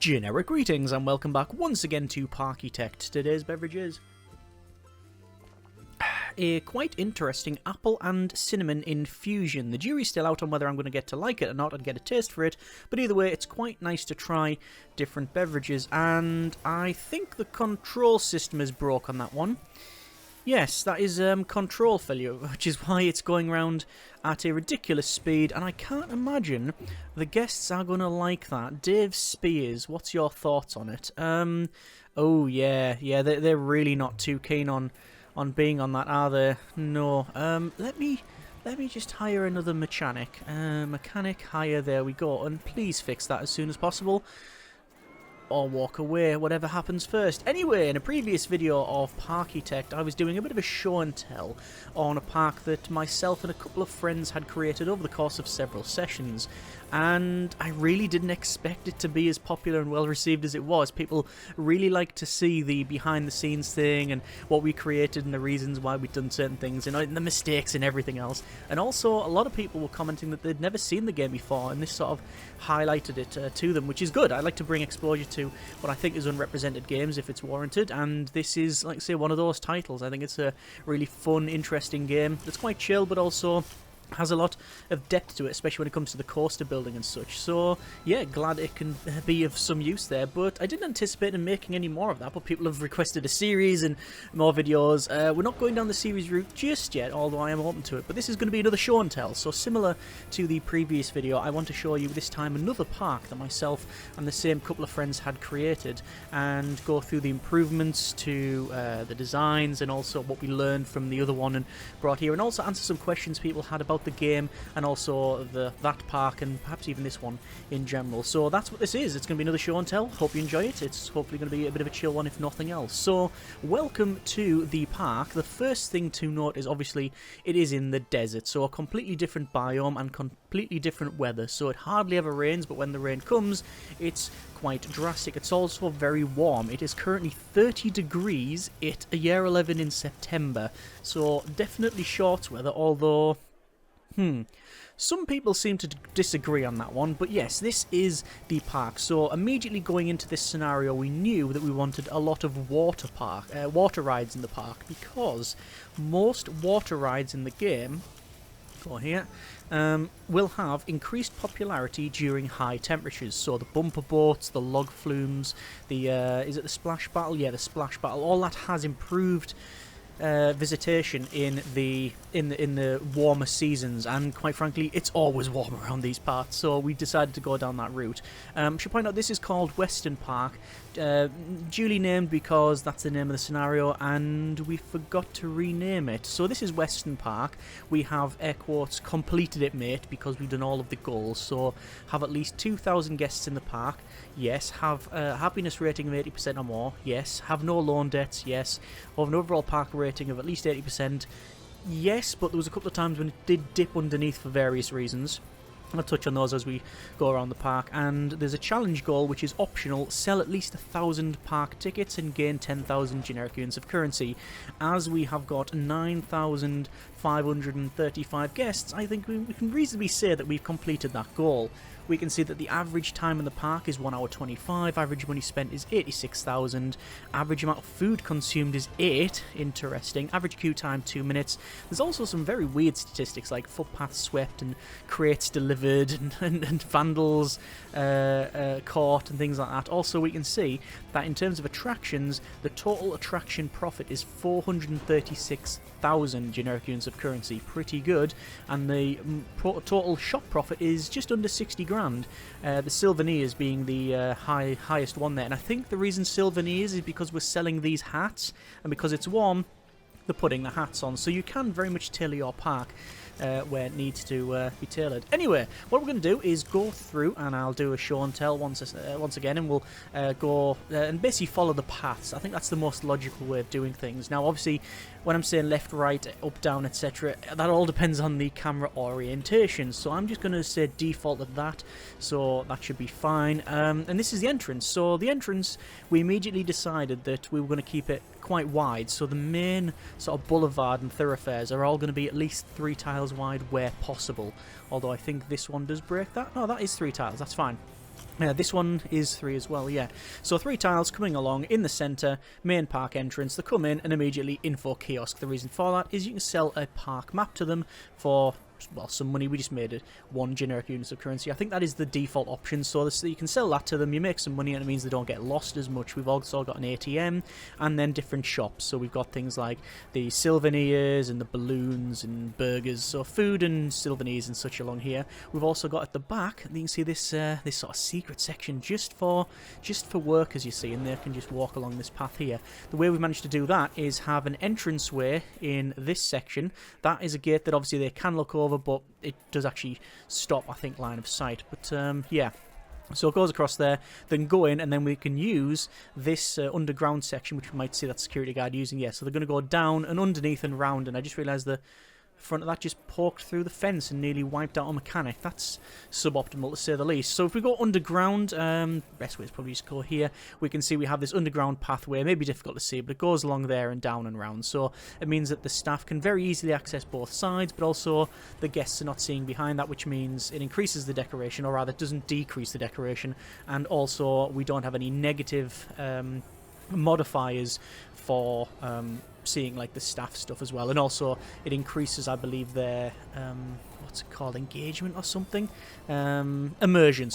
Generic greetings and welcome back once again to Parkitect. Today's beverage is a quite interesting apple and cinnamon infusion. The jury's still out on whether I'm going to get to like it or not and get a taste for it, but either way it's quite nice to try different beverages, and I think the control system is broke on that one. Yes, that is control failure, which is why it's going around at a ridiculous speed, and I can't imagine the guests are going to like that. Dave Spears, what's your thoughts on it? Oh yeah, they're really not too keen on being on that, are they? No. Let me just hire another mechanic. Mechanic hire, there we go, and please fix that as soon as possible. Or walk away, whatever happens first. Anyway, in a previous video of Parkitect, I was doing a bit of a show and tell on a park that myself and a couple of friends had created over the course of several sessions, and I really didn't expect it to be as popular and well received as it was. People really like to see the behind the scenes thing and what we created and the reasons why we'd done certain things and the mistakes and everything else. And also a lot of people were commenting that they'd never seen the game before, and this sort of highlighted it to them, which is good. I like to bring exposure to what I think is unrepresented games if it's warranted, and this is, like I say, one of those titles. I think it's a really fun, interesting game that's quite chill, but also has a lot of depth to it, especially when it comes to the coaster building and such. So yeah, glad it can be of some use there, but I didn't anticipate them making any more of that, but people have requested a series and more videos. We're not going down the series route just yet, although I am open to it, but this is going to be another show and tell. So similar to the previous video, I want to show you this time another park that myself and the same couple of friends had created, and go through the improvements to the designs and also what we learned from the other one and brought here, and also answer some questions people had about the game and also that park and perhaps even this one in general. So that's what this is. It's going to be another show and tell. Hope you enjoy it. It's hopefully going to be a bit of a chill one if nothing else. So welcome to the park. The first thing to note is obviously it is in the desert, so a completely different biome and completely different weather. So it hardly ever rains, but when the rain comes it's quite drastic. It's also very warm. It is currently 30 degrees at a year 11 in September, so definitely short weather, although some people seem to disagree on that one, but yes, this is the park. So immediately going into this scenario, we knew that we wanted a lot of water rides in the park, because most water rides in the game, go here, will have increased popularity during high temperatures. So the bumper boats, the log flumes, the is it the splash battle? Yeah, the splash battle. All that has improved visitation in the warmer seasons, and quite frankly it's always warm around these parts, so we decided to go down that route. Should point out this is called Western Park, duly named because that's the name of the scenario, and we forgot to rename it. So this is Western Park. We have, air quotes, completed it, mate, because we've done all of the goals. So have at least 2,000 guests in the park, yes. Have a happiness rating of 80% or more, yes. Have no loan debts, yes. Have an overall park rating of at least 80%, yes, but there was a couple of times when it did dip underneath for various reasons. I'll touch on those as we go around the park. And there's a challenge goal which is optional: sell at least 1,000 park tickets and gain 10,000 generic units of currency. As we have got 9,535 guests, I think we can reasonably say that we've completed that goal. We can see that the average time in the park is 1 hour 25, average money spent is 86,000, average amount of food consumed is 8, interesting, average queue time 2 minutes. There's also some very weird statistics like footpaths swept and crates delivered and vandals caught and things like that. Also we can see that in terms of attractions, the total attraction profit is 436,000 generic units of currency, pretty good, and the total shop profit is just under 60 grand. The souvenirs being the highest one there, and I think the reason souvenirs is because we're selling these hats, and because it's warm they're putting the hats on, so you can very much tailor your park where it needs to be tailored. Anyway, what we're going to do is go through, and I'll do a show and tell once again, and we'll go and basically follow the paths. I think that's the most logical way of doing things. Now obviously when I'm saying left, right, up, down, etc., that all depends on the camera orientation, so I'm just going to say default at that, so that should be fine. And this is the entrance. So the entrance, we immediately decided that we were going to keep it quite wide, so the main sort of boulevard and thoroughfares are all going to be at least 3 tiles wide where possible, although I think this one does break that. No, that is 3 tiles, that's fine. This one is 3 as well, yeah. So 3 tiles coming along in the centre, main park entrance. They come in and immediately info kiosk. The reason for that is you can sell a park map to them for, well, some money. We just made it 1 generic unit of currency. I think that is the default option, so you can sell that to them, you make some money, and it means they don't get lost as much. We've also got an ATM and then different shops. So we've got things like the souvenirs and the balloons and burgers, so food and souvenirs and such along here. We've also got at the back, you can see this this sort of secret section just for workers, you see, and they can just walk along this path here. The way we've managed to do that is have an entranceway in this section. That is a gate that obviously they can look over, but it does actually stop, I think, line of sight. But yeah, so it goes across there, then go in, and then we can use this underground section, which we might see that security guard using. Yeah, so they're going to go down and underneath and round, and I just realised the front of that just poked through the fence and nearly wiped out a mechanic. That's suboptimal, to say the least. So if we go underground, best way is probably just go here. We can see we have this underground pathway. It may be difficult to see, but it goes along there and down and round. So it means that the staff can very easily access both sides, but also the guests are not seeing behind that, which means it increases the decoration, or rather it doesn't decrease the decoration. And also we don't have any negative modifiers for seeing like the staff stuff as well. And also it increases, I believe, their what's it called, engagement or something, immersion,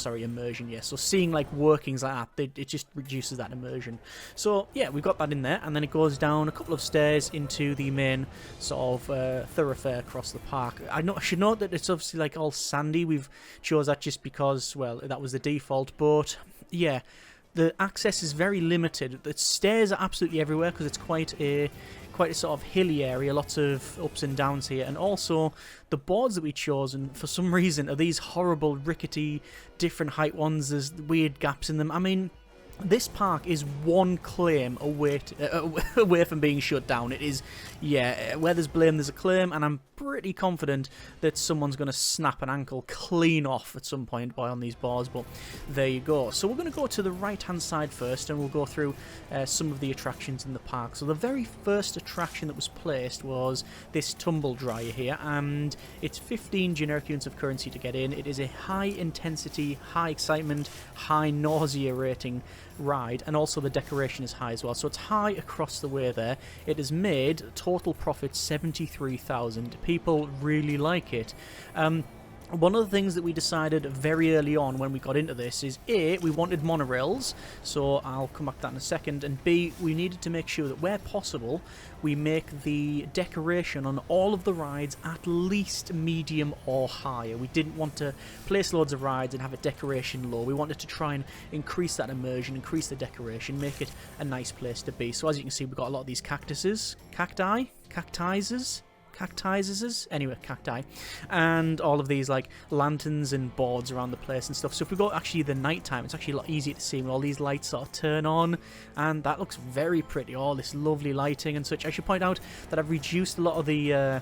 yeah. So seeing like workings like that, it just reduces that immersion. So yeah, we've got that in there, and then it goes down a couple of stairs into the main sort of thoroughfare across the park. I should note that it's obviously like all sandy. We've chose that just because, well, that was the default, but yeah, the access is very limited. The stairs are absolutely everywhere because it's quite a sort of hilly area, lots of ups and downs here. And also the boards that we chose, and for some reason, are these horrible, rickety, different height ones. There's weird gaps in them. I mean, this park is one claim away from being shut down. It is, yeah, where there's blame, there's a claim, and I'm pretty confident that someone's going to snap an ankle clean off at some point on these boards, but there you go. So we're going to go to the right-hand side first, and we'll go through some of the attractions in the park. So the very first attraction that was placed was this tumble dryer here, and it's 15 generic units of currency to get in. It is a high-intensity, high-excitement, high-nausea rating ride, and also the decoration is high as well, so it's high across the way there. It has made total profit 73,000. People really like it. One of the things that we decided very early on when we got into this is A, we wanted monorails, so I'll come back to that in a second, and B, we needed to make sure that where possible we make the decoration on all of the rides at least medium or higher. We didn't want to place loads of rides and have a decoration low. We wanted to try and increase that immersion, increase the decoration, make it a nice place to be. So as you can see, we've got a lot of these cacti, anyway, cacti, and all of these like lanterns and boards around the place and stuff. So if we go actually the night time, it's actually a lot easier to see when all these lights sort of turn on, and that looks very pretty. All this lovely lighting and such. I should point out that I've reduced a lot of the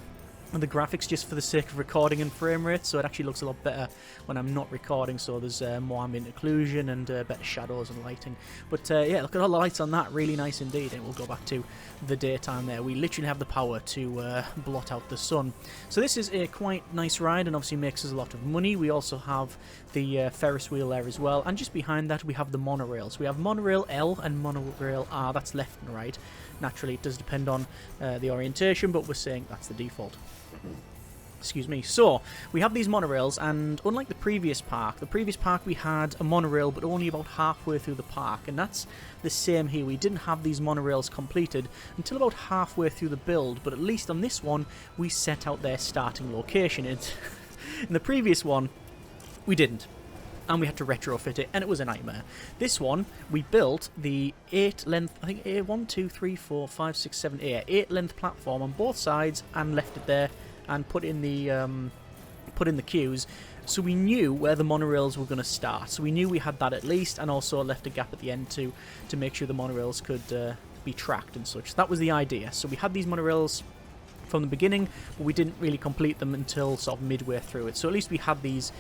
graphics just for the sake of recording and frame rate, so it actually looks a lot better when I'm not recording, so there's more ambient occlusion and better shadows and lighting. But yeah, look at all the lights on that, really nice indeed. And we'll go back to the daytime there. We literally have the power to blot out the sun. So this is a quite nice ride, and obviously makes us a lot of money. We also have the Ferris wheel there as well, and just behind that we have the monorails. We have Monorail L and Monorail R, that's left and right. Naturally it does depend on the orientation, but we're saying that's the default. Excuse me. So we have these monorails, and unlike the previous park we had a monorail but only about halfway through the park, and that's the same here. We didn't have these monorails completed until about halfway through the build, but at least on this one we set out their starting location. In the previous one we didn't, and we had to retrofit it, and it was a nightmare. This one, we built the 8 length, I think 8 length platform on both sides, and left it there and put in the queues, so we knew where the monorails were going to start. So we knew we had that at least, and also left a gap at the end to make sure the monorails could be tracked and such. That was the idea. So we had these monorails from the beginning, but we didn't really complete them until sort of midway through it. So at least we had these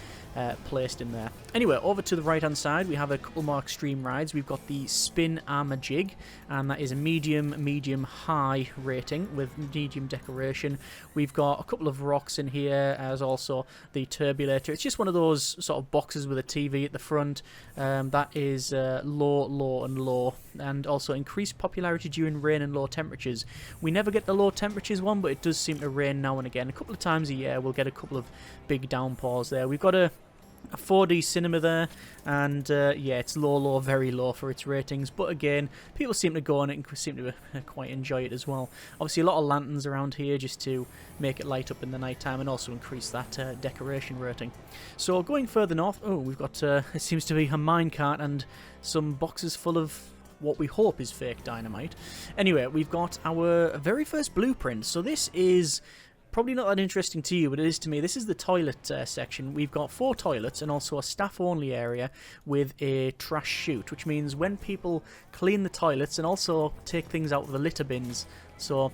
placed in there. Anyway, over to the right hand side we have a couple more extreme rides. We've got the Spin Armor Jig, and that is a medium high rating with medium decoration. We've got a couple of rocks in here, as also the turbulator. It's just one of those sort of boxes with a TV at the front. That is low and low, and also increased popularity during rain and low temperatures. We never get the low temperatures one, but it does seem to rain now and again. A couple of times a year we'll get a couple of big downpours there. We've got a 4D cinema there, and yeah, it's low, very low for its ratings, but again, people seem to go on it and seem to quite enjoy it as well. Obviously a lot of lanterns around here just to make it light up in the night time and also increase that decoration rating. So going further north, oh, we've got it seems to be a minecart and some boxes full of what we hope is fake dynamite. Anyway, we've got our very first blueprint. So this is probably not that interesting to you, but it is to me. This is the toilet section. We've got 4 toilets and also a staff-only area with a trash chute, which means when people clean the toilets and also take things out of the litter bins, so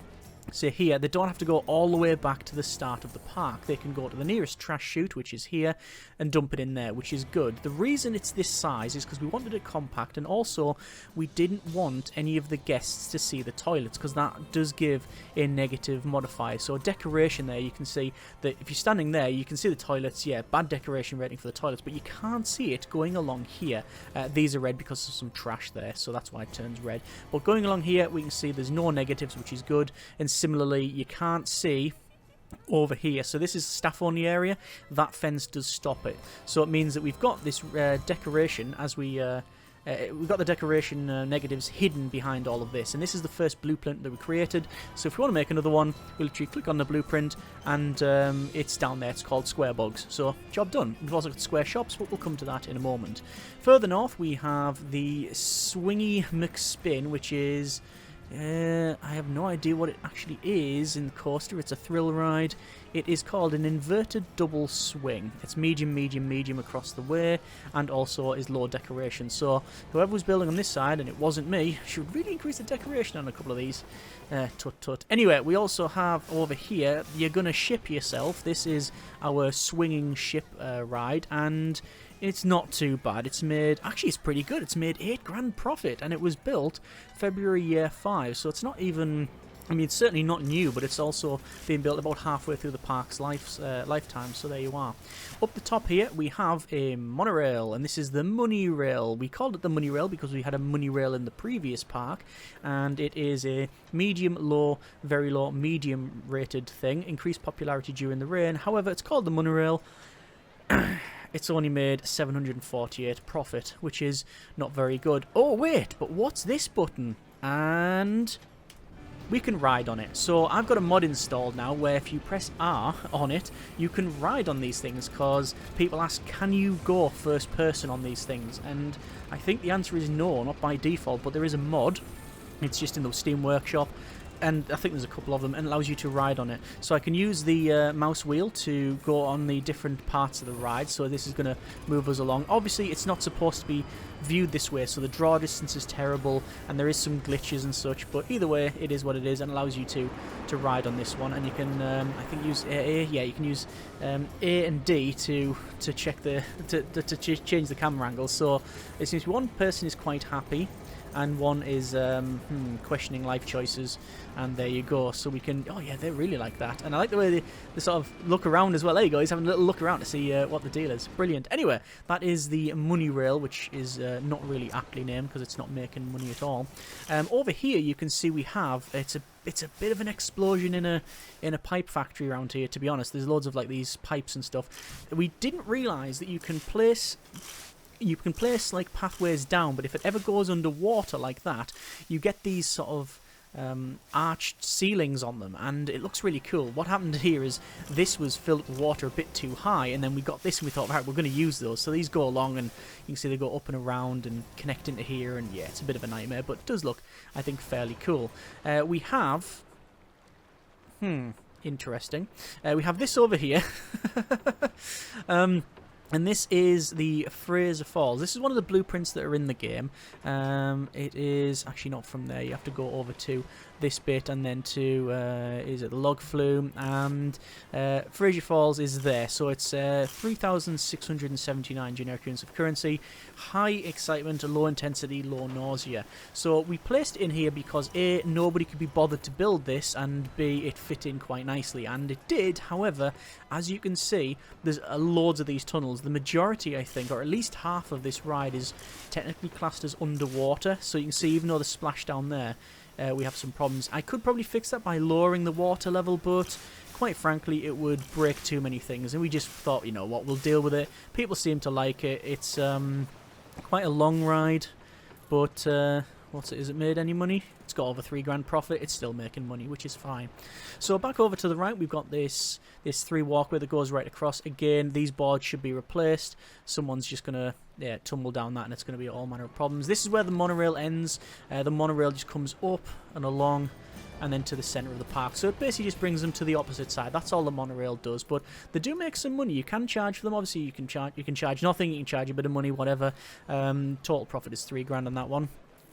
say here, they don't have to go all the way back to the start of the park. They can go to the nearest trash chute, which is here, and dump it in there, which is good. The reason it's this size is because we wanted it compact, and also we didn't want any of the guests to see the toilets, because that does give a negative modifier. So decoration there, you can see that if you're standing there, you can see the toilets. Yeah, bad decoration rating for the toilets, but you can't see it going along here. These are red because of some trash there, so that's why it turns red. But going along here, we can see there's no negatives, which is good, and similarly, you can't see over here. So this is staff only area. That fence does stop it. So it means that we've got this decoration as we've got the decoration negatives hidden behind all of this. And this is the first blueprint that we created. So if we want to make another one, we'll literally click on the blueprint and it's down there. It's called Square Bugs. So job done. We've also got square shops, but we'll come to that in a moment. Further north, we have the Swingy Mix Spin, which is I have no idea what it actually is in the coaster. It's a thrill ride. It is called an inverted double swing. It's medium across the way, and also is low decoration. So whoever was building on this side, and it wasn't me, should really increase the decoration on a couple of these. Tut. Anyway, we also have over here, you're gonna ship yourself. This is our swinging ship ride, and it's not too bad. It's made, actually it's pretty good. It's made £8 profit, and it was built February year 5, so it's not even, I mean, it's certainly not new, but it's also been built about halfway through the park's lifetime, so there you are. Up the top here, we have a monorail, and this is the Money Rail. We called it the Money Rail because we had a Money Rail in the previous park, and it is a medium, low, very low, medium rated thing. Increased popularity during the rain. However, it's called the Monorail. It's only made 748 profit, which is not very good. Oh wait, but what's this button? And we can ride on it. So I've got a mod installed now where if you press R on it, you can ride on these things, because people ask, can you go first person on these things? And I think the answer is no, not by default, but there is a mod. It's just in the Steam Workshop, and I think there's a couple of them, and it allows you to ride on it. So I can use the mouse wheel to go on the different parts of the ride, so this is going to move us along. Obviously it's not supposed to be viewed this way, so the draw distance is terrible and there is some glitches and such, but either way it is what it is, and allows you to ride on this one. And you can I think use you can use A and D to check the to change the camera angle. So it seems one person is quite happy and one is questioning life choices, and there you go. So we can, oh yeah, they really like that, and I like the way they sort of look around as well. There you go, he's having a little look around to see what the deal is. Brilliant. Anyway, that is the Money Rail, which is not really aptly named because it's not making money at all. Over here you can see we have, it's a bit of an explosion in a pipe factory around here, to be honest. There's loads of like these pipes and stuff. We didn't realise that you can place like pathways down, but if it ever goes underwater like that, you get these sort of arched ceilings on them, and it looks really cool. What happened here is this was filled with water a bit too high, and then we got this and we thought, right, we're going to use those. So these go along, and you can see they go up and around and connect into here, and yeah, it's a bit of a nightmare, but it does look, I think, fairly cool. We have interesting. We have this over here. And this is the Fraser Falls. This is one of the blueprints that are in the game. It is actually not from there. You have to go over to this bit, and then to is it the log flume, and Fraser Falls is there. So it's 3,679 generic units of currency, high excitement, low intensity, low nausea. So we placed it in here because A, nobody could be bothered to build this, and B, it fit in quite nicely, and it did. However, as you can see, there's loads of these tunnels. The majority, I think, or at least half of this ride is technically classed as underwater. So you can see, even though the splash down there, we have some problems. I could probably fix that by lowering the water level, but quite frankly, it would break too many things, and we just thought, you know what, we'll deal with it. People seem to like it. It's quite a long ride, but what's it? Is it made any money? It's got over £3 profit. It's still making money, which is fine. So back over to the right, we've got this 3 walkway that goes right across. Again, these boards should be replaced. Someone's just gonna tumble down that, and it's gonna be all manner of problems. This is where the monorail ends. The monorail just comes up and along, and then to the centre of the park. So it basically just brings them to the opposite side. That's all the monorail does. But they do make some money. You can charge for them. Obviously, you can charge nothing. You can charge a bit of money, whatever. Total profit is £3 on that one.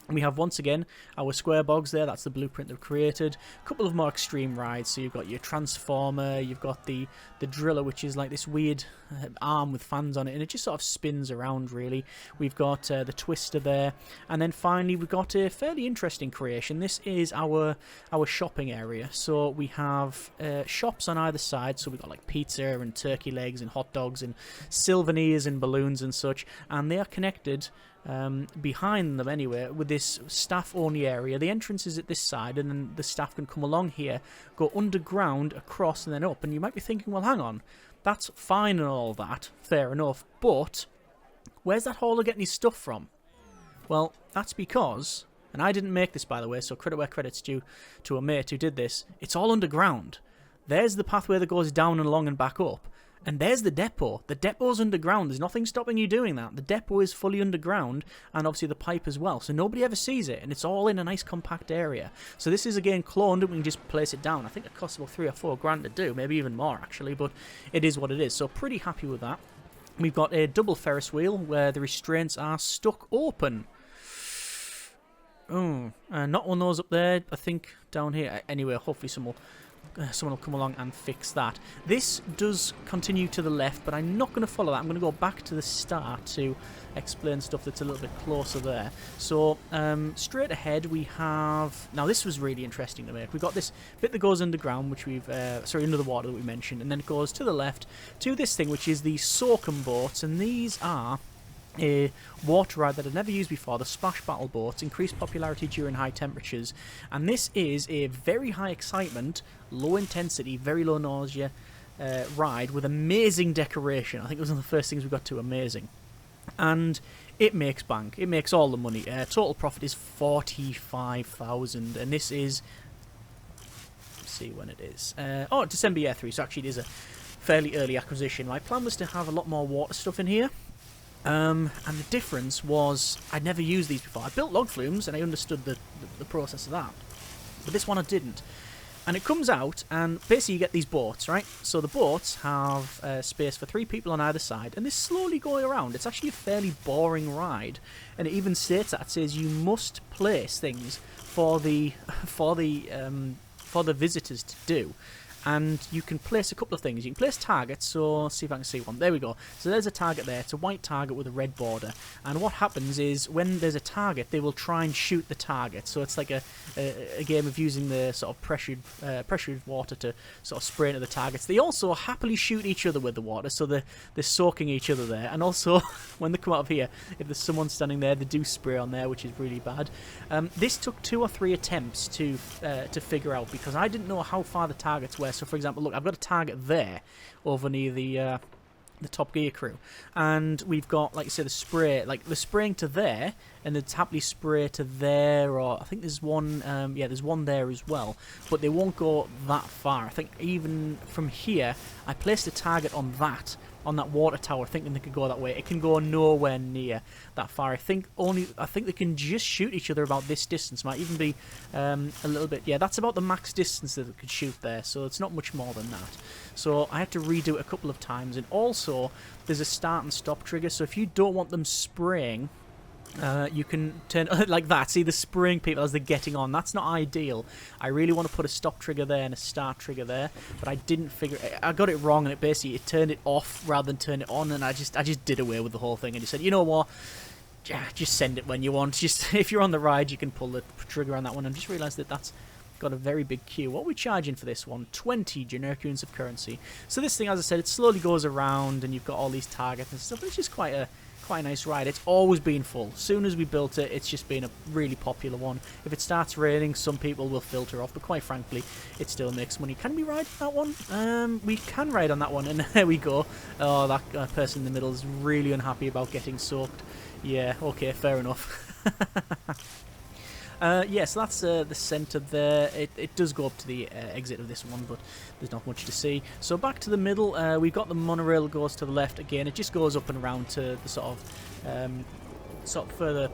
We have, once again, our square bogs there. That's the blueprint they've created. A couple of more extreme rides. So you've got your transformer, you've got the driller, which is like this weird arm with fans on it, and it just sort of spins around, really. We've got the twister there, and then finally we've got a fairly interesting creation. This is our shopping area. So we have shops on either side. So we've got like pizza and turkey legs and hot dogs and souvenirs and balloons and such, and they are connected behind them anyway with this staff only area. The entrance is at this side, and then the staff can come along here, go underground, across, and then up. And you might be thinking, well, hang on, that's fine and all that, fair enough, but where's that hauler getting his stuff from? Well, that's because, and I didn't make this, by the way, so credit where credit's due to a mate who did this, it's all underground. There's the pathway that goes down and along and back up. And there's the depot. The depot's underground. There's nothing stopping you doing that. The depot is fully underground, and obviously the pipe as well. So nobody ever sees it, and it's all in a nice compact area. So this is, again, cloned, and we can just place it down. I think it costs about £3 or £4 to do, maybe even more, actually, but it is what it is. So pretty happy with that. We've got a double Ferris wheel where the restraints are stuck open. Oh, not one of those up there. I think down here. Anyway, hopefully someone will come along and fix that. This does continue to the left, but I'm not going to follow that. I'm going to go back to the start to explain stuff that's a little bit closer there. So straight ahead we have, now this was really interesting to make. We've got this bit that goes underground, which we've under the water that we mentioned, and then it goes to the left to this thing, which is the Sorkin Boards, and these are a water ride that I've never used before. The splash battle boats increase popularity during high temperatures, and this is a very high excitement, low intensity, very low nausea ride with amazing decoration. I think it was one of the first things we got to, amazing, and it makes bank. It makes all the money. Total profit is 45,000, and this is, let's see when it is. December year 3, so actually it is a fairly early acquisition. My plan was to have a lot more water stuff in here. And the difference was I'd never used these before. I built log flumes and I understood the process of that, but this one I didn't. And it comes out, and basically you get these boats, right? So the boats have space for 3 people on either side, and they're slowly going around. It's actually a fairly boring ride, and it even states that. It says you must place things for the visitors to do. And you can place a couple of things. You can place targets, so let's see if I can see one. There we go. So there's a target there. It's a white target with a red border. And what happens is when there's a target, they will try and shoot the target. So it's like a game of using the sort of pressured water to sort of spray into the targets. They also happily shoot each other with the water, so they're soaking each other there. And also, when they come out of here, if there's someone standing there, they do spray on there, which is really bad. This took 2 or 3 attempts to figure out, because I didn't know how far the targets were. So, for example, look, I've got a target there over near the Top Gear crew, and we've got, like I say, the spray, like the spraying to there, and it's happily spray to there, or I think there's one, there's one there as well, but they won't go that far. I think even from here, I placed a target on that water tower, thinking they could go that way. It can go nowhere near that far. I think they can just shoot each other about this distance. Might even be a little bit. Yeah, that's about the max distance that it could shoot there. So it's not much more than that. So I had to redo it a couple of times. And also, there's a start and stop trigger. So if you don't want them spraying You can turn like that. See the spring people as they're getting on. That's not ideal. I really want to put a stop trigger there and a start trigger there, but I didn't figure. I got it wrong, and it turned it off rather than turn it on, and I just did away with the whole thing and just said, you know what? Just send it when you want. Just if you're on the ride, you can pull the trigger on that one. And just realised that that's got a very big queue. What are we charging for this one? 20 generic units of currency. So this thing, as I said, it slowly goes around, and you've got all these targets and stuff. It's just quite a nice ride. It's always been full. As soon as we built it, it's just been a really popular one. If it starts raining, some people will filter off, but quite frankly, it still makes money. Can we ride that one? We can ride on that one, and there we go. Oh, that person in the middle is really unhappy about getting soaked. Yeah, okay, fair enough. Yeah, so that's the centre there. It does go up to the exit of this one, but there's not much to see. So back to the middle, we've got the monorail that goes to the left again. It just goes up and around to the sort of further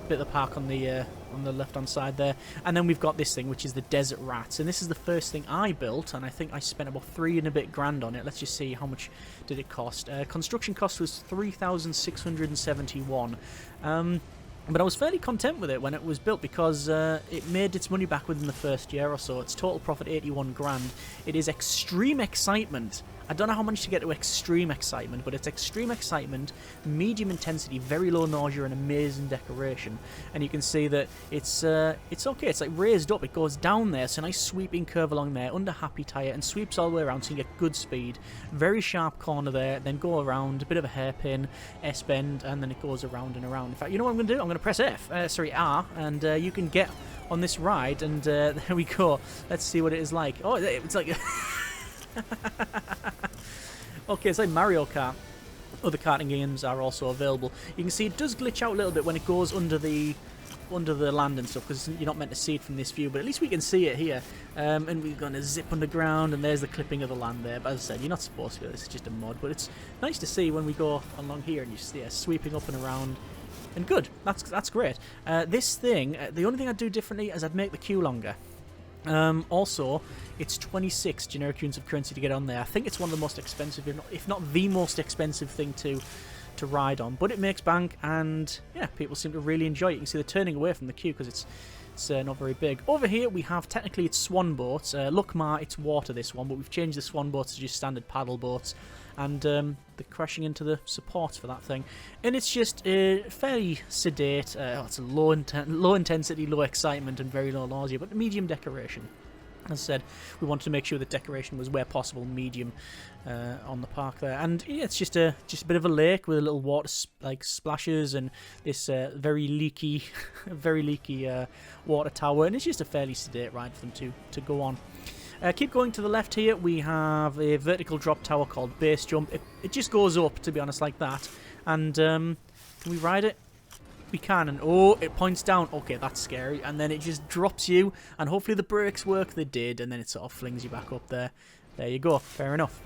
bit of the park on the left-hand side there. And then we've got this thing, which is the Desert Rats. And this is the first thing I built, and I think I spent about $3 and a bit grand on it. Let's just see how much did it cost. Construction cost was $3,671. But I was fairly content with it when it was built because it made its money back within the first year or so. Its total profit 81 grand. It is extreme excitement. I don't know how much to get to extreme excitement, but it's extreme excitement, medium intensity, very low nausea, and amazing decoration. And you can see that it's okay. It's like raised up. It goes down there. It's a nice sweeping curve along there under happy tire and sweeps all the way around, so you get good speed. Very sharp corner there. Then go around a bit of a hairpin, S bend, and then it goes around and around. In fact, you know what I'm going to do? I'm going to press R, and you can get on this ride. And there we go. Let's see what it is like. Oh, it's like. Okay, it's like Mario Kart. Other karting games are also available. You can see it does glitch out a little bit when it goes under the land and stuff, because you're not meant to see it from this view, but at least we can see it here. And we're going to zip underground, and there's the clipping of the land there. But as I said, you're not supposed to. This is just a mod, but it's nice to see when we go along here and you see it sweeping up and around. And good, that's great. This thing, the only thing I'd do differently is I'd make the queue longer. Also, it's 26 generic units of currency to get on there. I think it's one of the most expensive, if not the most expensive thing to ride on. But it makes bank, and yeah, people seem to really enjoy it. You can see they're turning away from the queue because it's not very big. Over here we have, technically it's Swan Boats. Look, it's water, this one, but we've changed the Swan Boats to just standard paddle boats. And they're crashing into the supports for that thing. And it's just fairly sedate. It's a low intensity, low excitement, and very low nausea, but medium decoration. As I said, we wanted to make sure the decoration was, where possible, medium on the park there. And yeah, it's just a bit of a lake with a little water splashes and this very leaky water tower. And it's just a fairly sedate ride for them to go on. Keep going to the left here. We have a vertical drop tower called Base Jump. It just goes up, to be honest, like that. And can we ride it? We can. And oh, it points down. Okay, that's scary. And then it just drops you. And hopefully the brakes work. They did. And then it sort of flings you back up there. There you go. Fair enough.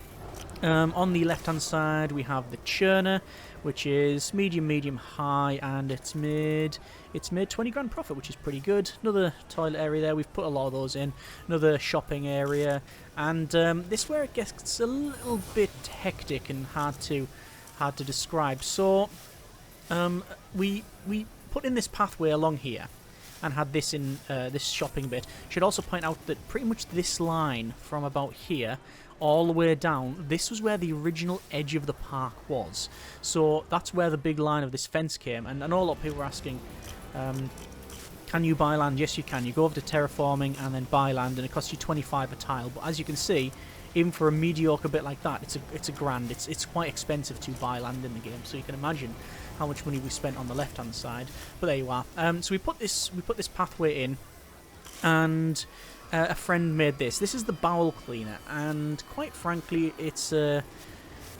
On the left-hand side, we have the Churner, which is medium, high, and it's made 20 grand profit, which is pretty good. Another toilet area there. We've put a lot of those in. Another shopping area, and this is where it gets a little bit hectic and hard to describe. So, we put in this pathway along here, and had this in this shopping bit. Should also point out that pretty much this line from about here all the way down, this was where the original edge of the park was. So that's where the big line of this fence came. And I know a lot of people were asking, can you buy land? Yes, you can. You go over to terraforming and then buy land, and it costs you 25 a tile. But as you can see, even for a mediocre bit like that, it's a grand. It's quite expensive to buy land in the game. So you can imagine how much money we spent on the left-hand side. But there you are. So we put this pathway in, and a friend made this. This is the Bowel Cleaner, and quite frankly, it's a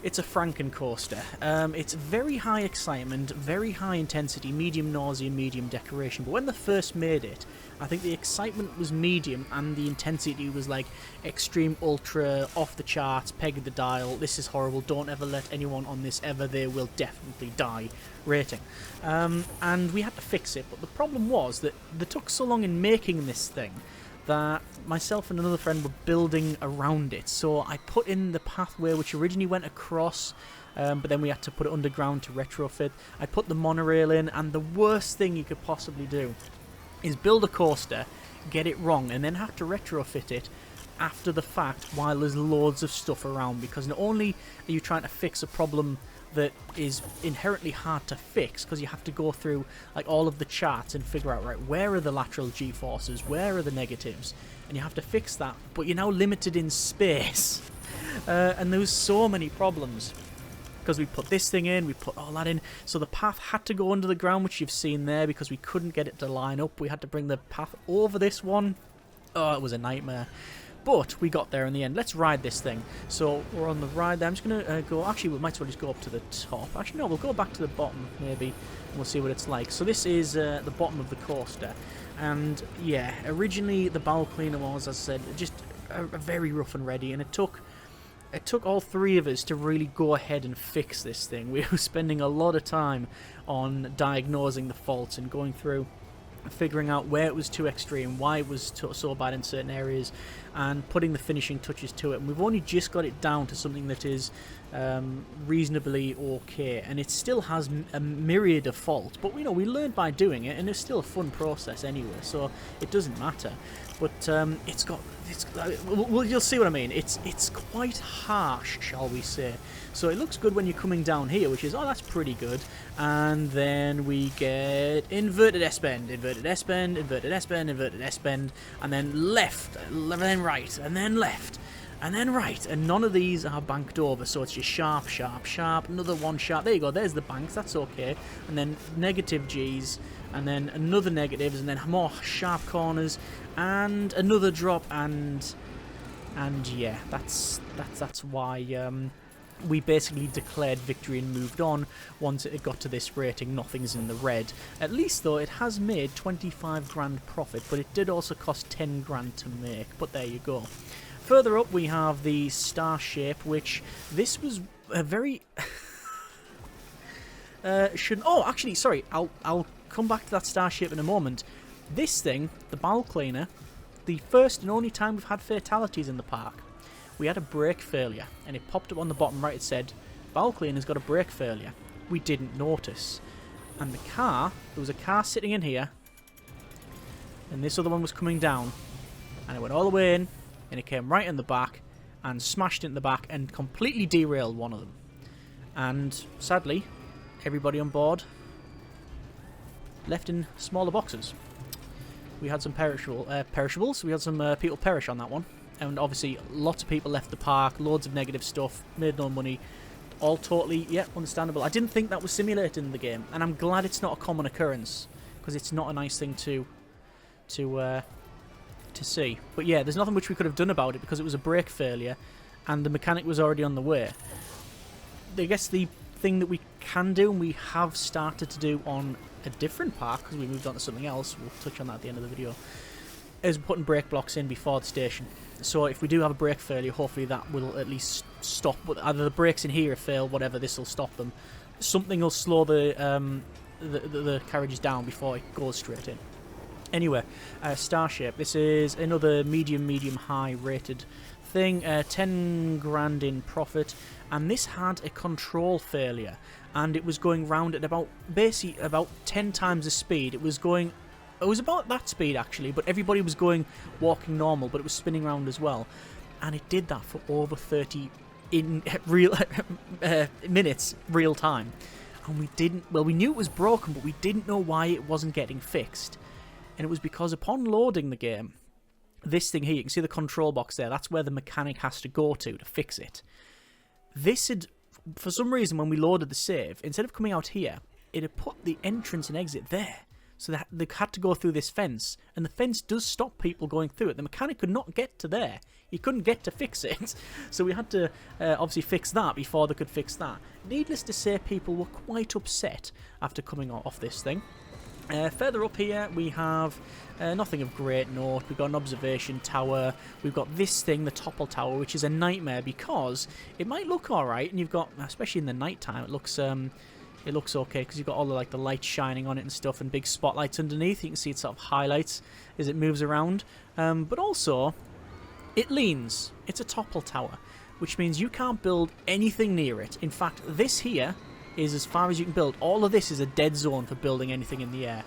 Franken coaster. It's very high excitement, very high intensity, medium nausea, medium decoration. But when they first made it, I think the excitement was medium and the intensity was like extreme, ultra, off the charts, peg the dial, this is horrible, don't ever let anyone on this ever, they will definitely die rating. And we had to fix it, but the problem was that they took so long in making this thing that myself and another friend were building around it. So I put in the pathway which originally went across but then we had to put it underground to retrofit. I put the monorail in, and the worst thing you could possibly do is build a coaster, get it wrong, and then have to retrofit it after the fact while there's loads of stuff around, because not only are you trying to fix a problem that is inherently hard to fix, because you have to go through like all of the charts and figure out, right, where are the lateral g-forces, where are the negatives, and you have to fix that, but you're now limited in space. And there was so many problems, because we put this thing in, we put all that in, so the path had to go under the ground, which you've seen there, because we couldn't get it to line up. We had to bring the path over this one. Oh, it was a nightmare. But we got there in the end. Let's ride this thing. So we're on the ride there. I'm just going to go... Actually, we might as well just go up to the top. Actually, no, we'll go back to the bottom, maybe. And we'll see what it's like. So this is the bottom of the coaster. And, yeah, originally the Bowel Cleaner was, as I said, just a very rough and ready. And it took all three of us to really go ahead and fix this thing. We were spending a lot of time on diagnosing the faults and going through, figuring out where it was too extreme, why it was so bad in certain areas, and putting the finishing touches to it. And we've only just got it down to something that is reasonably okay, and it still has a myriad of faults, but we learned by doing it, and it's still a fun process anyway, so it doesn't matter. But you'll see what I mean. It's quite harsh, shall we say. So it looks good when you're coming down here, which is, oh, that's pretty good. And then we get inverted S-bend, inverted S-bend, inverted S-bend, inverted S-bend, and then left, and then right, and then left, and then right. And none of these are banked over, so it's just sharp, sharp, sharp, another one sharp. There you go, there's the banks, that's okay. And then negative Gs, and then another negatives, and then more sharp corners, and another drop, and yeah, that's why we basically declared victory and moved on once it got to this rating. Nothing's in the red. At least, though, it has made 25 grand profit, but it did also cost 10 grand to make. But there you go. Further up, we have the Starship, which this was a very... Oh, actually, sorry. I'll come back to that Starship in a moment. This thing, the Bowel Cleaner, the first and only time we've had fatalities in the park. We had a brake failure, and it popped up on the bottom right. It said, Bowel Cleaner's got a brake failure. We didn't notice. And the car, there was a car sitting in here, and this other one was coming down, and it went all the way in, and it came right in the back, and smashed it in the back, and completely derailed one of them. And, sadly, everybody on board left in smaller boxes. We had some perishables. We had some people perish on that one. And obviously, lots of people left the park, loads of negative stuff, made no money. All totally, yeah, understandable. I didn't think that was simulated in the game, and I'm glad it's not a common occurrence, because it's not a nice thing to see. But yeah, there's nothing which we could have done about it, because it was a brake failure, and the mechanic was already on the way. I guess the thing that we can do, and we have started to do on a different park, because we moved on to something else, we'll touch on that at the end of the video, is putting brake blocks in before the station. So if we do have a brake failure, hopefully that will at least stop. Either the brakes in here fail, whatever, this will stop them. Something will slow the carriages down before it goes straight in. Anyway, Starship. This is another medium-high rated thing. 10 grand in profit, and this had a control failure, and it was going round at basically about 10 times the speed. It was about that speed actually, but everybody was walking normal, but it was spinning around as well, and it did that for over 30 in real minutes, real time. And we knew it was broken, but we didn't know why it wasn't getting fixed. And it was because upon loading the game, this thing here, you can see the control box there, that's where the mechanic has to go to fix it. This had, for some reason, when we loaded the save, instead of coming out here, it had put the entrance and exit there. So they had to go through this fence, and the fence does stop people going through it. The mechanic could not get to there. He couldn't get to fix it. So we had to obviously fix that before they could fix that. Needless to say, people were quite upset after coming off this thing. Further up here, we have nothing of great note. We've got an observation tower. We've got this thing, the Topple Tower, which is a nightmare because it might look alright, and you've got, especially in the night time, it looks okay because you've got all the lights shining on it and stuff, and big spotlights underneath. You can see it sort of highlights as it moves around. But also, it leans. It's a Topple Tower. which means you can't build anything near it. In fact, this here is as far as you can build. All of this is a dead zone for building anything in the air.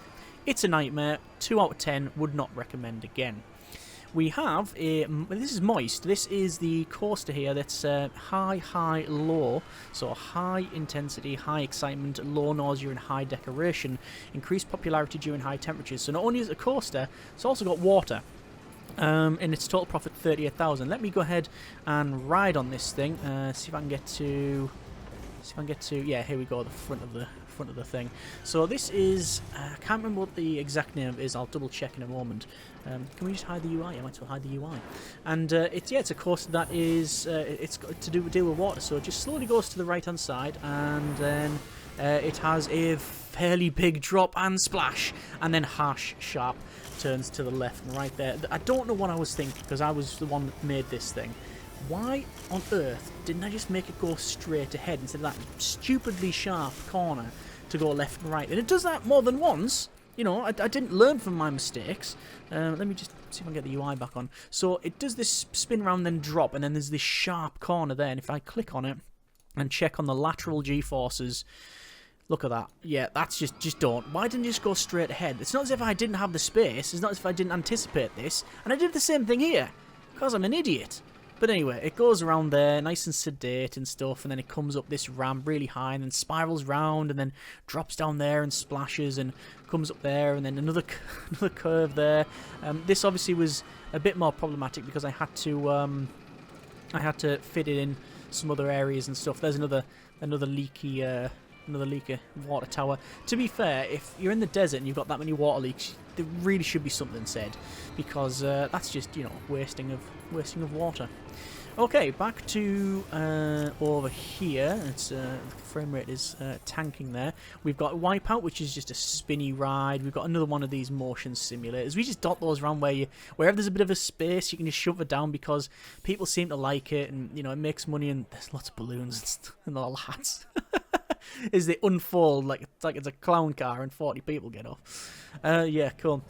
It's a nightmare. 2 out of 10, would not recommend again. We have a, this is moist. This is the coaster here that's high, high, low. So high intensity, high excitement, low nausea and high decoration. Increased popularity during high temperatures. So not only is it a coaster, it's also got water. And its total profit 38,000. Let me go ahead and ride on this thing. See if I can get to. Yeah, here we go. The front of the thing. So this is. I can't remember what the exact name is. I'll double check in a moment. Can we just hide the UI? I might as well hide the UI. And it's a coaster that is. It's got to deal with water. So it just slowly goes to the right hand side, and then it has a fairly big drop and splash, and then harsh, sharp turns to the left and right there. I don't know what I was thinking, because I was the one that made this thing. Why on earth didn't I just make it go straight ahead instead of that stupidly sharp corner to go left and right? And it does that more than once. You know, I didn't learn from my mistakes. Let me just see if I can get the UI back on. So it does this spin round then drop, and then there's this sharp corner there, and if I click on it and check on the lateral G-forces, look at that. Yeah, that's just don't. Why didn't you just go straight ahead? It's not as if I didn't have the space. It's not as if I didn't anticipate this. And I did the same thing here, because I'm an idiot. But anyway, it goes around there, nice and sedate and stuff, and then it comes up this ramp really high, and then spirals round, and then drops down there and splashes, and comes up there, and then another curve there. This obviously was a bit more problematic because I had to fit it in some other areas and stuff. There's another leaky water tower. To be fair, if you're in the desert and you've got that many water leaks, there really should be something said, because that's just, you know, wasting of water. Okay, back to over here. It's the frame rate is tanking there. We've got Wipeout, which is just a spinny ride. We've got another one of these motion simulators. We just dot those around wherever there's a bit of a space, you can just shove it down, because people seem to like it, and you know, it makes money, and there's lots of balloons and all hats. Is they unfold like it's a clown car and 40 people get off. Yeah, cool.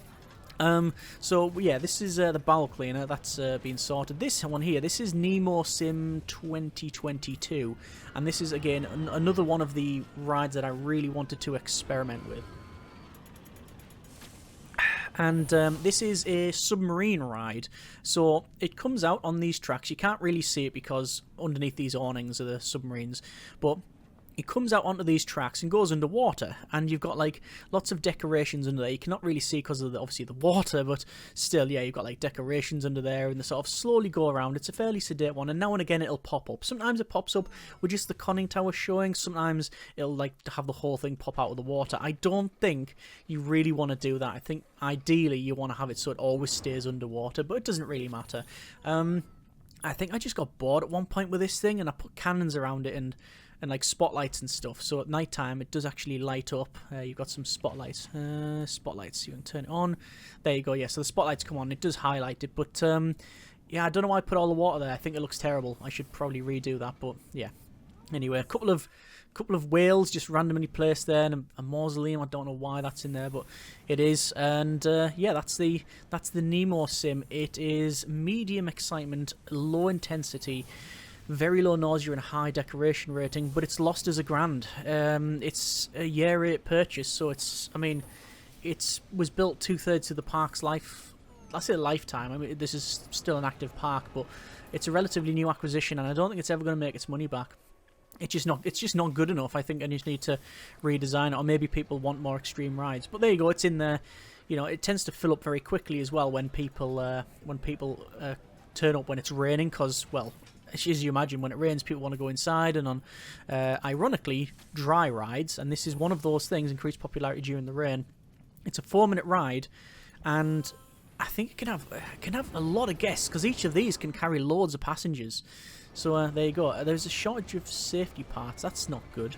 So yeah, this is the Bowel Cleaner that's been sorted. This one here, this is Nemo Sim 2022, and this is again another one of the rides that I really wanted to experiment with. And this is a submarine ride, so it comes out on these tracks. You can't really see it because underneath these awnings are the submarines, but it comes out onto these tracks and goes underwater, and you've got like lots of decorations under there. You cannot really see because of obviously the water, but still, yeah, you've got like decorations under there, and they sort of slowly go around. It's a fairly sedate one, and now and again it'll pop up. Sometimes it pops up with just the conning tower showing. Sometimes it'll like have the whole thing pop out of the water. I don't think you really want to do that. I think ideally you want to have it so it always stays underwater, but it doesn't really matter. I think I just got bored at one point with this thing, and I put cannons around it and like spotlights and stuff, so at night time it does actually light up. You've got some spotlights, you can turn it on. There you go. Yeah, so the spotlights come on, it does highlight it, but yeah, I don't know why I put all the water there. I think it looks terrible. I should probably redo that, but yeah. Anyway, a couple of whales just randomly placed there, and a mausoleum. I don't know why that's in there, but it is. And yeah, that's the Nemo Sim. It is medium excitement, low intensity, very low nausea and high decoration rating, but it's lost as £1,000. It's a year 8 purchase, so it's, I mean, it was built 2/3 of the park's life. I say lifetime. I mean, this is still an active park, but it's a relatively new acquisition, and I don't think it's ever going to make its money back. It's just not good enough. I think I just need to redesign it, or maybe people want more extreme rides. But there you go. It's in there. You know, it tends to fill up very quickly as well when people turn up when it's raining, because, well, as you imagine, when it rains, people want to go inside, and on, ironically, dry rides, and this is one of those things, increased popularity during the rain. It's a 4-minute ride, and I think it can have a lot of guests, because each of these can carry loads of passengers. So there you go. There's a shortage of safety parts. That's not good.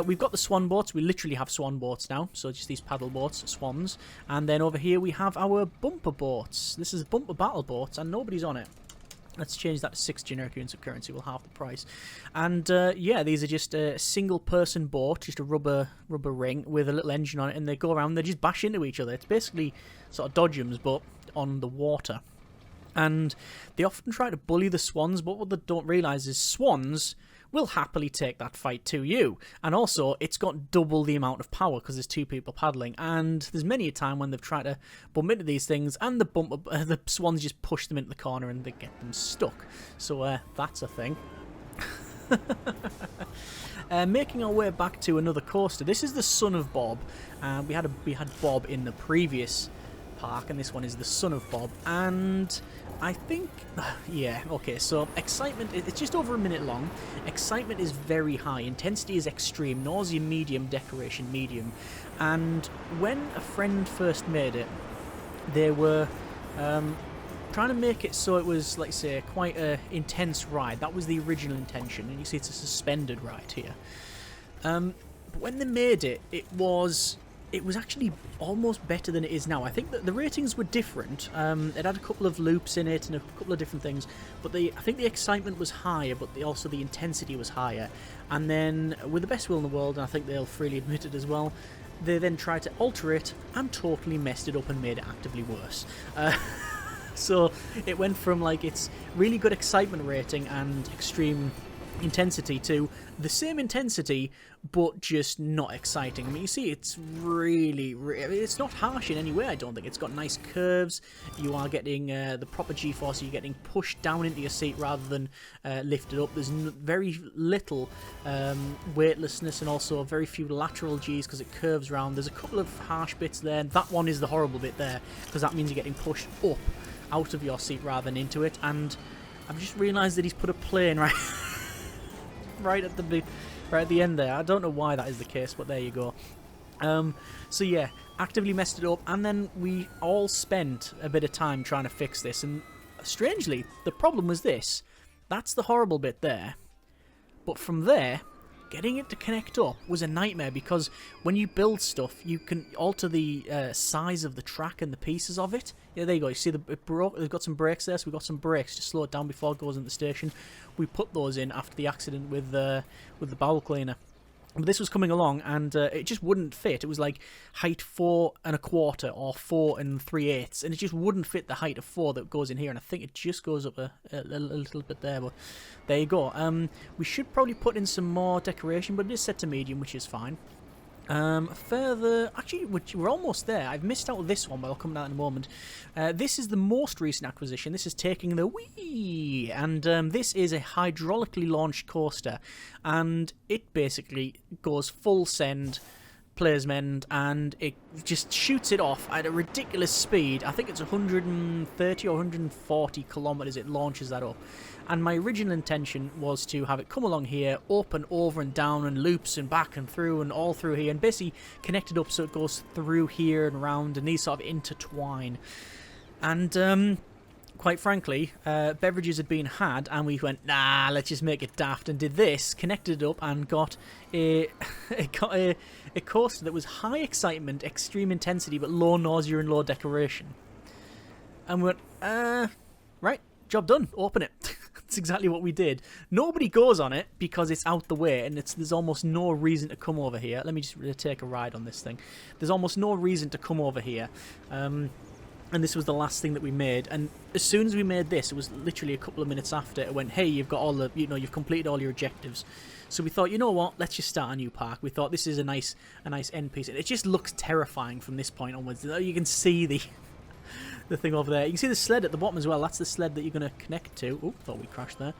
We've got the Swan Boats. We literally have Swan Boats now, so just these paddle boats, swans. And then over here we have our bumper boats. This is bumper battle boats, and nobody's on it. Let's change that to 6 generic units of currency. We'll half the price. And yeah, these are just a single-person boat, just a rubber ring with a little engine on it, and they go around. They just bash into each other. It's basically sort of dodgems, but on the water. And they often try to bully the swans, but what they don't realise is swans will happily take that fight to you. And also, it's got double the amount of power because there's 2 people paddling. And there's many a time when they've tried to bump into these things and the swans just push them into the corner and they get them stuck. So that's a thing. Making our way back to another coaster. This is the Son of Bob. We had Bob in the previous park, and this one is the Son of Bob. And I think, yeah, okay, so excitement, it's just over a minute long. Excitement is very high, intensity is extreme, nausea medium, decoration medium. And when a friend first made it, they were trying to make it so it was, like say, quite a intense ride. That was the original intention, and you see it's a suspended ride here. But when they made it, it was actually almost better than it is now. I think that the ratings were different. It had a couple of loops in it and a couple of different things, but I think the excitement was higher, but also the intensity was higher. And then, with the best will in the world, and I think they'll freely admit it as well, they then tried to alter it and totally messed it up and made it actively worse. So it went from like its really good excitement rating and extreme intensity to the same intensity but just not exciting. I mean, you see, it's really it's not harsh in any way. I don't think it's got nice curves. You are getting the proper G-force. You're getting pushed down into your seat rather than lifted up. There's very little weightlessness and also very few lateral Gs because it curves around. There's a couple of harsh bits there. That one is the horrible bit there because that means you're getting pushed up out of your seat rather than into it. And I've just realised that he's put a plane right at the end there. I don't know why that is the case, but there you go. So yeah, actively messed it up, and then we all spent a bit of time trying to fix this, and strangely, the problem was this. That's the horrible bit there. But from there, getting it to connect up was a nightmare, because when you build stuff, you can alter the size of the track and the pieces of it. Yeah, there you go. You see it broke. They've got some brakes there, so we've got some brakes to slow it down before it goes into the station. We put those in after the accident with the Bowel Cleaner. But this was coming along, and it just wouldn't fit. It was like height 4 1/4 or 4 3/8, and it just wouldn't fit the height of 4 that goes in here. And I think it just goes up a little bit there. But there you go. We should probably put in some more decoration, but it is set to medium, which is fine. Further, actually, we're almost there. I've missed out on this one, but I'll come to that in a moment. This is the most recent acquisition. This is taking the Wii, and this is a hydraulically launched coaster, and it basically goes full send, player's mend, and it just shoots it off at a ridiculous speed. I think it's 130 or 140 kilometers it launches that up. And my original intention was to have it come along here, open over and down and loops and back and through and all through here, and basically connect it up so it goes through here and round, and these sort of intertwine. And quite frankly, beverages had been had, and we went, nah, let's just make it daft, and did this, connected it up, and got a coaster that was high excitement, extreme intensity, but low nausea and low decoration. And we went, right, job done, open it. That's exactly what we did. Nobody goes on it because it's out the way, and there's almost no reason to come over here. Let me just take a ride on this thing. There's almost no reason to come over here. And this was the last thing that we made. And as soon as we made this, it was literally a couple of minutes after, it went, hey, you've got all the, you've completed all your objectives. So we thought, you know what, let's just start a new park. We thought this is a nice end piece. It just looks terrifying from this point onwards. You can see the thing over there. You can see the sled at the bottom as well. That's the sled that you're going to connect to. Oh, thought we crashed there.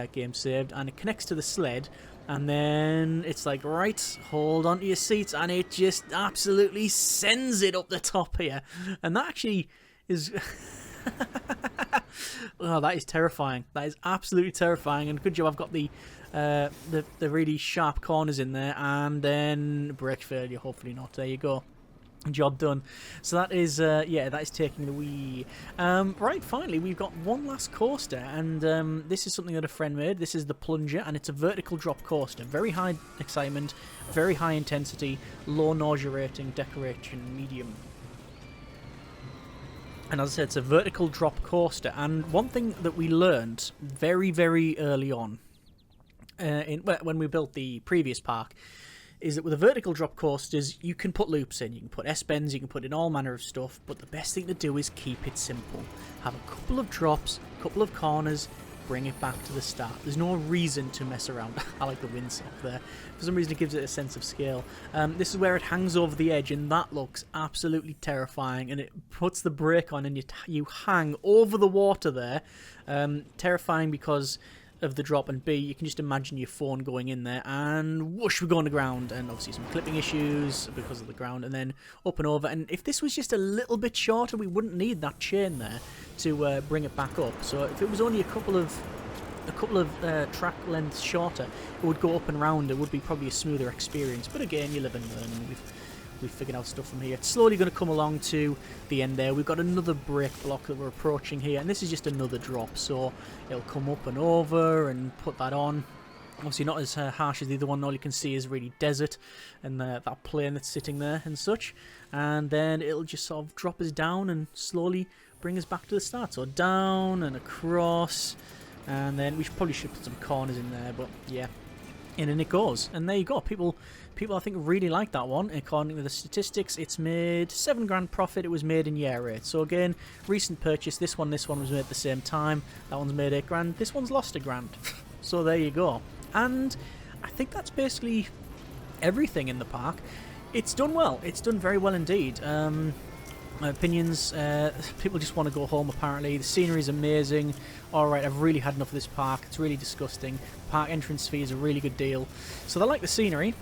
Game saved. And it connects to the sled. And then it's like, right, hold on to your seats. And it just absolutely sends it up the top here. And that actually is... oh, that is terrifying. That is absolutely terrifying. And good job I've got the really sharp corners in there. And then brake failure. Hopefully not. There you go. Job done. So that is that is taking the Wii. Right, finally we've got one last coaster, and this is something that a friend made. This is the Plunger, and it's a vertical drop coaster. Very high excitement, very high intensity, low nausea rating, decoration medium. And as I said, it's a vertical drop coaster. And one thing that we learned very, very early on when we built the previous park is that with the vertical drop coasters, you can put loops in, you can put S-bends, you can put in all manner of stuff, but the best thing to do is keep it simple. Have a couple of drops, a couple of corners, bring it back to the start. There's no reason to mess around. I like the windsock there. For some reason it gives it a sense of scale. This is where it hangs over the edge, and that looks absolutely terrifying, and it puts the brake on and you hang over the water there. Terrifying because of the drop, and B, you can just imagine your phone going in there and whoosh, we're going to ground, and obviously some clipping issues because of the ground, and then up and over. And if this was just a little bit shorter, we wouldn't need that chain there to bring it back up. So if it was only a couple of track lengths shorter, it would go up and round. It would be probably a smoother experience, but again, you live and learn. We've figured out stuff from here. It's slowly going to come along to the end there. We've got another brake block that we're approaching here, and this is just another drop, so it'll come up and over and put that on. Obviously not as harsh as the other one. All you can see is really desert and that plane that's sitting there and such, and then it'll just sort of drop us down and slowly bring us back to the start. So down and across, and then we probably should put some corners in there, but yeah, in and it goes. And there you go. People I think really like that one. According to the statistics, it's made £7 profit. It was made in year 8. So again, recent purchase. This one was made at the same time. That one's made £8. This one's lost £1. So there you go. And I think that's basically everything in the park. It's done well. It's done very well indeed. My opinions, people just want to go home apparently. The scenery is amazing. Alright, I've really had enough of this park. It's really disgusting. Park entrance fee is a really good deal. So they like the scenery.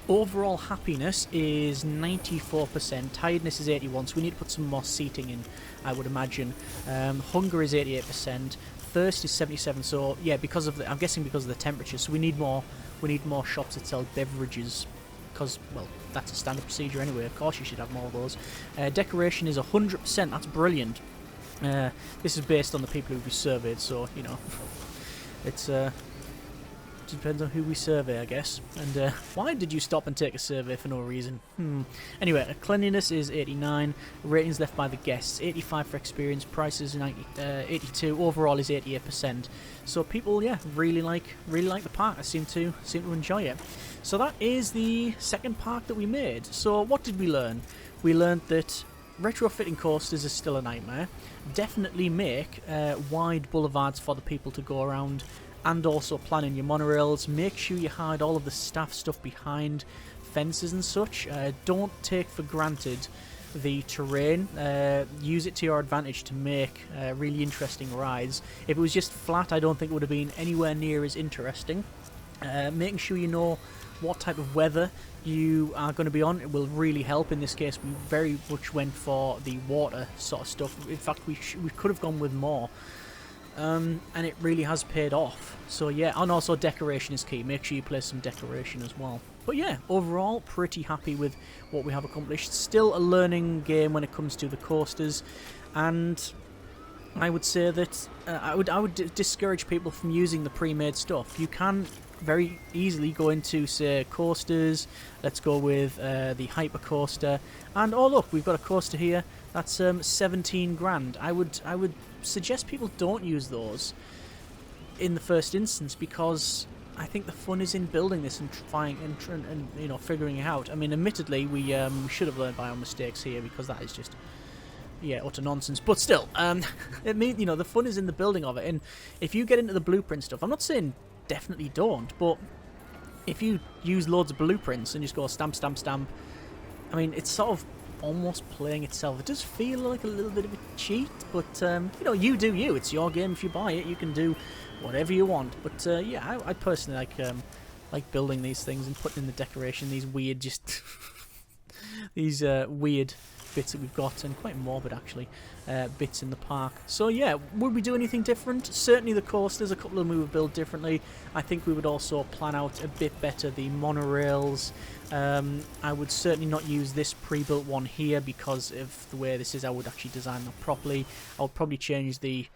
Overall happiness is 94%. Tiredness is 81%, so we need to put some more seating in, I would imagine. Hunger is 88%. Thirst is 77%, so yeah, because of I'm guessing because of the temperature. So we need more shops that sell beverages. Because, well, that's a standard procedure anyway. Of course you should have more of those. Decoration is 100%. That's brilliant. This is based on the people who we surveyed, so, you know, it's depends on who we survey, I guess. And why did you stop and take a survey for no reason? Anyway, cleanliness is 89. Ratings left by the guests 85 for experience. Prices 82. Overall is 88%. So people, yeah, really like the park. I seem to enjoy it. So that is the second park that we made. So what did we learn? We learned that retrofitting coasters is still a nightmare. Definitely make wide boulevards for the people to go around, and also planning your monorails. Make sure you hide all of the staff stuff behind fences and such. Don't take for granted the terrain. Use it to your advantage to make really interesting rides. If it was just flat, I don't think it would have been anywhere near as interesting. Making sure you know what type of weather you are going to be on, it will really help. In this case, we very much went for the water sort of stuff. In fact, we could have gone with more. And it really has paid off. So yeah, and also decoration is key. Make sure you place some decoration as well. But yeah, overall, pretty happy with what we have accomplished. Still a learning game when it comes to the coasters, and I would say that I would discourage people from using the pre-made stuff. You can very easily go into, say, coasters. Let's go with the Hyper Coaster, and oh look, we've got a coaster here that's 17 grand. I would suggest people don't use those in the first instance, because I think the fun is in building this and trying and you know, figuring it out. I mean, admittedly, we should have learned by our mistakes here, because that is just, yeah, utter nonsense. But still, it means, you know, the fun is in the building of it. And if you get into the blueprint stuff, I'm not saying definitely don't, but if you use loads of blueprints and just go stamp, stamp, stamp, I mean, it's sort of almost playing itself. It does feel like a little bit of a cheat, but you know, you do you. It's your game. If you buy it, you can do whatever you want. But yeah, I personally like building these things and putting in the decoration, these weird, just these weird bits that we've got, and quite morbid actually, bits in the park. So yeah, would we do anything different? Certainly the coasters, a couple of them we would build differently. I think we would also plan out a bit better the monorails. I would certainly not use this pre-built one here, because of the way this is. I would actually design that properly. I would probably change the,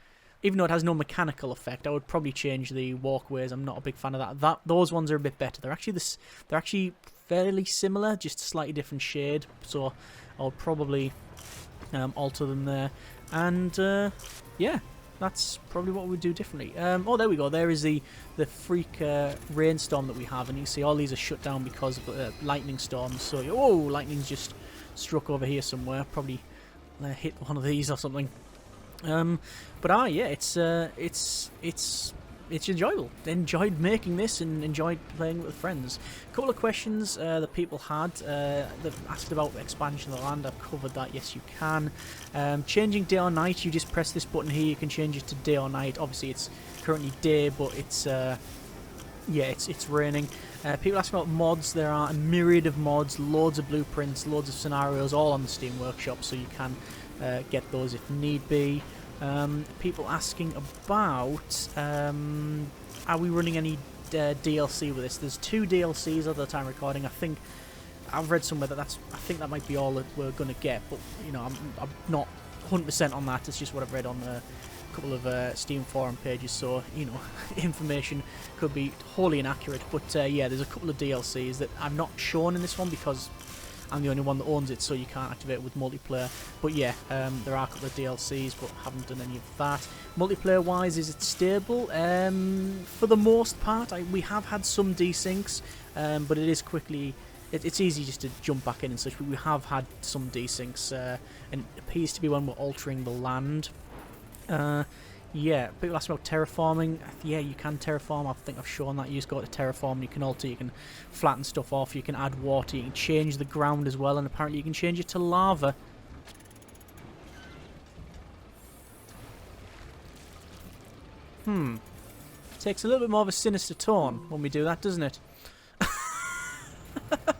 even though it has no mechanical effect, I would probably change the walkways. I'm not a big fan of that. Those ones are a bit better. They're actually fairly similar, just a slightly different shade. So I'll probably alter them there. And yeah, That's probably what we'd do differently. Oh, there we go. There is the freak rainstorm that we have, and you see all these are shut down because of lightning storms. So, oh, lightning's just struck over here somewhere. Probably hit one of these or something. But yeah, it's enjoyable. Enjoyed making this and enjoyed playing with friends. A couple of questions that people had. They've asked about expansion of the land. I've covered that. Yes, you can. Changing day or night, you just press this button here. You can change it to day or night. Obviously, it's currently day, but it's yeah, it's raining. People ask about mods. There are a myriad of mods, loads of blueprints, loads of scenarios, all on the Steam Workshop, so you can get those if need be. People asking about are we running any DLC with this? There's 2 DLCs at the time recording. I think I've read somewhere that I think that might be all that we're going to get, but you know, I'm not 100% on that. It's just what I've read on a couple of Steam forum pages, so you know, information could be wholly inaccurate. But yeah, there's a couple of DLCs that I'm not shown in this one because I'm the only one that owns it, so you can't activate it with multiplayer. But yeah, there are a couple of DLCs, but haven't done any of that. Multiplayer wise, is it stable? For the most part, we have had some desyncs, but it is quickly. It's easy just to jump back in and such. But we have had some desyncs, and it appears to be when we're altering the land. Yeah, people ask about terraforming. Yeah, you can terraform. I think I've shown that. You just go to terraform, you can alter, you can flatten stuff off, you can add water, you can change the ground as well, and apparently you can change it to lava. Takes a little bit more of a sinister tone when we do that, doesn't it?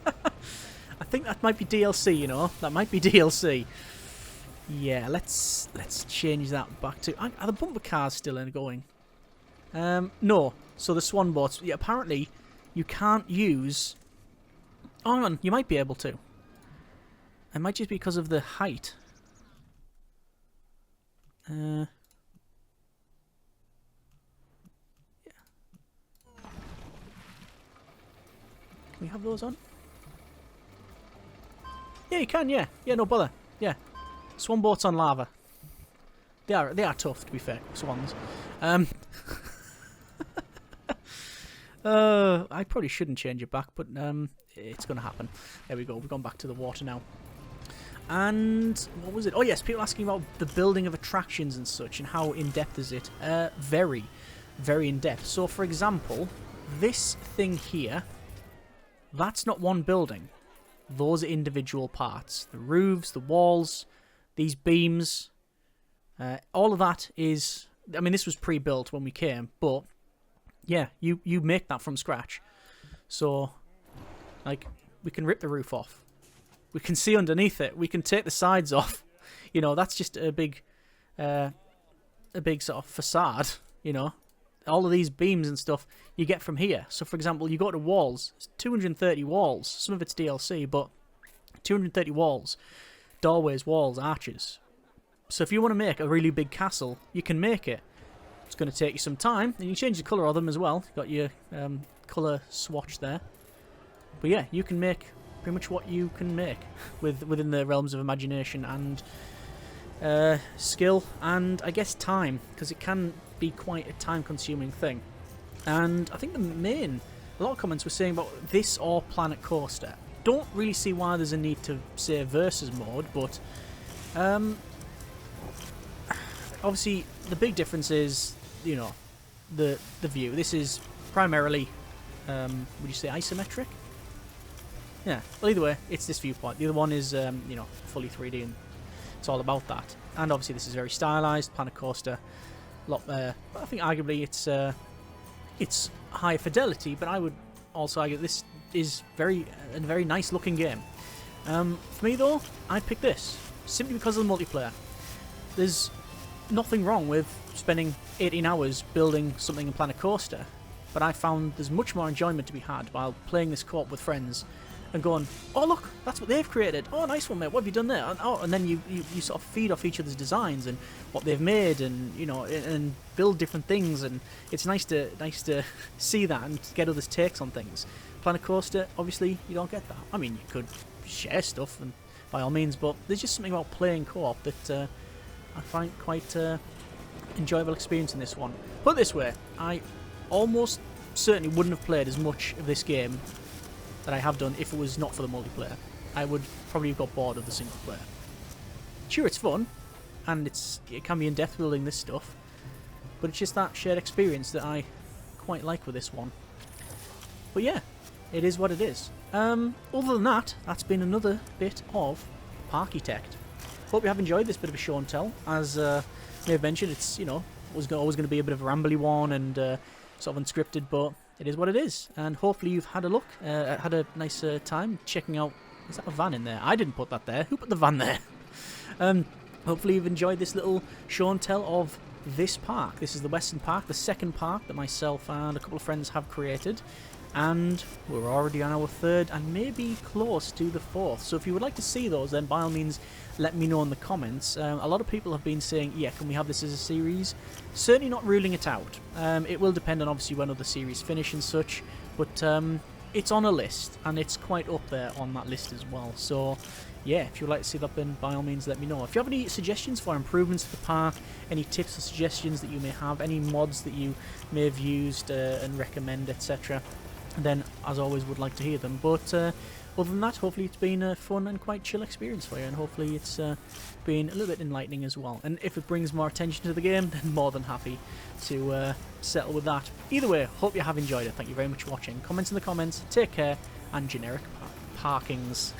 I think that might be DLC, you know. That might be DLC. Yeah, let's change that back to... Are the bumper cars still going? No. So the Swan Boats... Yeah, apparently you can't use... Oh, hang on. You might be able to. It might just be because of the height. Yeah. Can we have those on? Yeah, you can, yeah. Yeah, no bother. Yeah. Swan Boats on lava. They are tough, to be fair, swans. I probably shouldn't change it back, but it's going to happen. There we go. We've gone back to the water now. And what was it? Oh yes, people asking about the building of attractions and such, and how in depth is it? Very, very in depth. So, for example, this thing here, that's not one building. Those are individual parts. The roofs, the walls. These beams, all of that is... I mean, this was pre-built when we came, but yeah, you make that from scratch. So, like, we can rip the roof off. We can see underneath it. We can take the sides off. You know, that's just a big sort of facade, you know. All of these beams and stuff you get from here. So, for example, you go to walls. It's 230 walls. Some of it's DLC, but 230 walls. Doorways, walls, arches. So if you want to make a really big castle, you can make it. It's going to take you some time, and you change the colour of them as well. You've got your colour swatch there. But yeah, you can make pretty much what you can make within the realms of imagination and skill, and I guess time, because it can be quite a time-consuming thing. And I think a lot of comments were saying about this or Planet Coaster. Don't really see why there's a need to say versus mode, but obviously the big difference is, you know, the view. This is primarily would you say isometric? Yeah, well, either way, it's this viewpoint. The other one is you know, fully 3D, and it's all about that. And obviously this is very stylized. Planet Coaster, a lot I think arguably it's higher fidelity, but I would also argue this is a very nice looking game. For me though, I picked this simply because of the multiplayer. There's nothing wrong with spending 18 hours building something in Planet Coaster, but I found there's much more enjoyment to be had while playing this co-op with friends and going, oh look, that's what they've created. Oh, nice one, mate. What have you done there? And then you sort of feed off each other's designs and what they've made, and you know, and build different things. And it's nice to see that and get others' takes on things. Planet Coaster, obviously, you don't get that. I mean, you could share stuff, and by all means, but there's just something about playing co-op that I find quite enjoyable experience in this one. Put it this way, I almost certainly wouldn't have played as much of this game that I have done if it was not for the multiplayer. I would probably have got bored of the single player. Sure, it's fun, and it can be in-depth building this stuff, but it's just that shared experience that I quite like with this one. But yeah, it is what it is. Other than that, that's been another bit of Parkitect. Hope you have enjoyed this bit of a show and tell. As I may have mentioned, it's, you know, always going to be a bit of a rambly one and sort of unscripted, but it is what it is. And hopefully you've had a look, had a nice time checking out. Is that a van in there? I didn't put that there. Who put the van there? Hopefully you've enjoyed this little show and tell of this park. This is the Western Park, the second park that myself and a couple of friends have created. And we're already on our third and maybe close to the fourth. So if you would like to see those, then by all means let me know in the comments. A lot of people have been saying, yeah, can we have this as a series? Certainly not ruling it out. It will depend on obviously when other series finish and such, but it's on a list and it's quite up there on that list as well. So yeah, if you would like to see that, then by all means let me know. If you have any suggestions for improvements to the park, any tips or suggestions that you may have, any mods that you may have used and recommend, etc., then as always would like to hear them. But other than that, hopefully it's been a fun and quite chill experience for you, and hopefully it's been a little bit enlightening as well. And if it brings more attention to the game, then more than happy to settle with that. Either way, hope you have enjoyed it. Thank you very much for watching. Comments in the comments, take care, and generic parkings.